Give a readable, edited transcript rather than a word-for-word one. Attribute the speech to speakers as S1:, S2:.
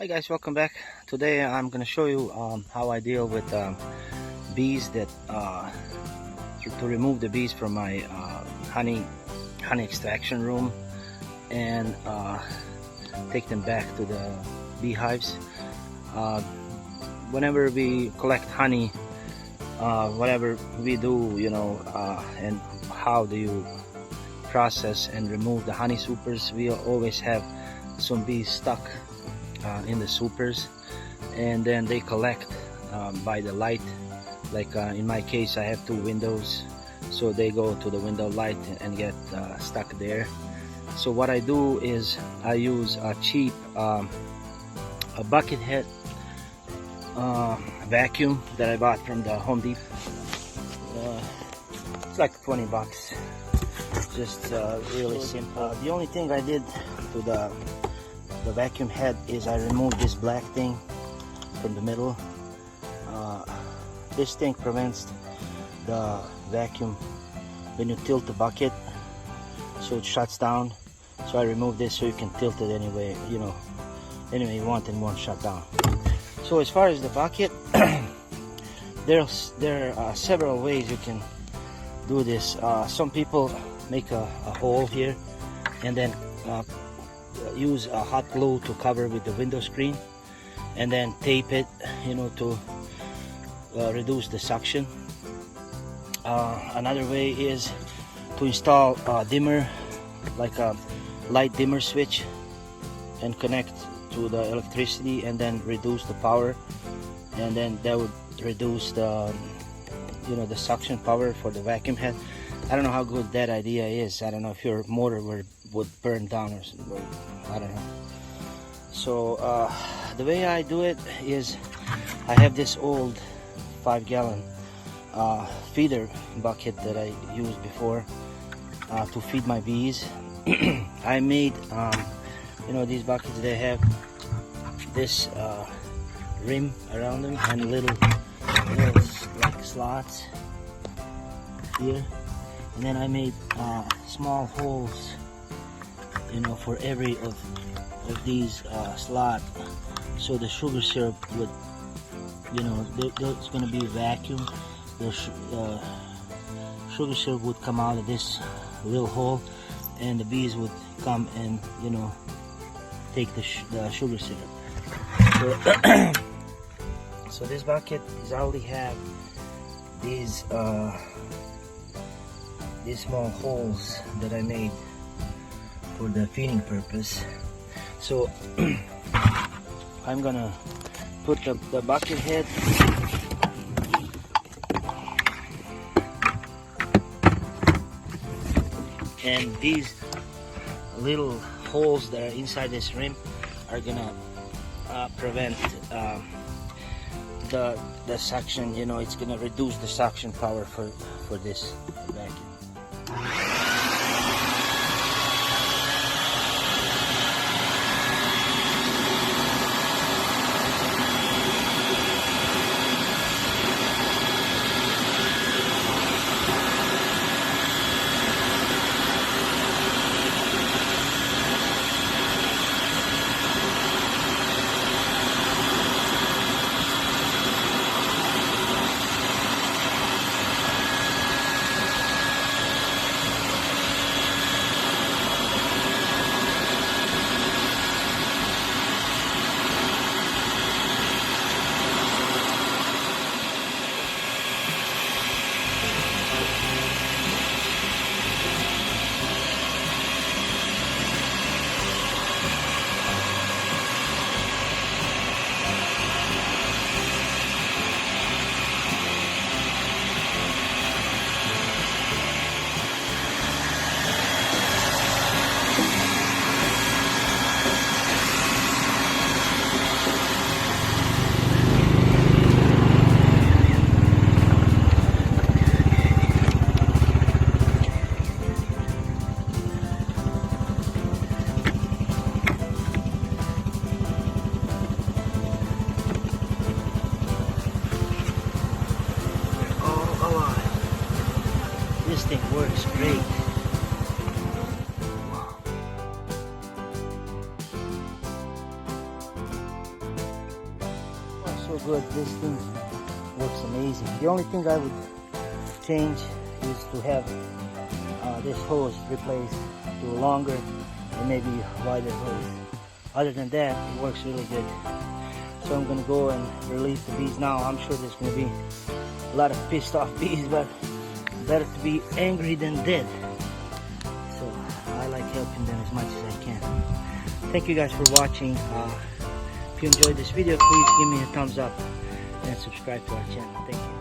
S1: Hi guys, welcome back. Today I'm going to show you how I deal with bees that to remove the bees from my honey extraction room and take them back to the beehives. Whenever we collect honey, whatever we do, and how do you process and remove the honey supers, we always have some bees stuck in the supers, and then they collect by the light. Like in my case, I have two windows, so they go to the window light and get stuck there. So what I do is I use a cheap a buckethead vacuum that I bought from the Home Depot. It's like 20 bucks. Just really simple. The only thing I did to the vacuum head is I removed this black thing from the middle. This thing prevents the vacuum when you tilt the bucket, so it shuts down. So I removed this so you can tilt it anyway, any you want and won't shut down. So as far as the bucket, there are several ways you can do this. Some people make a hole here and then use a hot glue to cover with the window screen, and then tape it, to reduce the suction. Another way is to install a dimmer, like a light dimmer switch, and connect to the electricity and then reduce the power, and then that would reduce the the suction power for the vacuum head. I don't know how good that idea is. I don't know if your motor would burn down or something. I don't know. So the way I do it is I have this old 5-gallon feeder bucket that I used before to feed my bees. I made these buckets, they have this rim around them and little like slots here, and then I made small holes for every of these slot, so the sugar syrup would, there's going to be vacuum. The sugar syrup would come out of this little hole, and the bees would come and take the sugar syrup. So this bucket is already have these small holes that I made for the feeding purpose. So I'm gonna put the bucket head and these little holes that are inside this rim are gonna prevent the suction. It's gonna reduce the suction power for this vacuum. so good. This thing works amazing. The only thing I would change is to have this hose replaced to a longer and maybe wider hose. Other than that, it works really good. So I'm gonna go and release the bees now. I'm sure there's gonna be a lot of pissed off bees, but better to be angry than dead. So I like helping them as much as I can. Thank you guys for watching. If you enjoyed this video, please give me a thumbs up and subscribe to our channel. Thank you.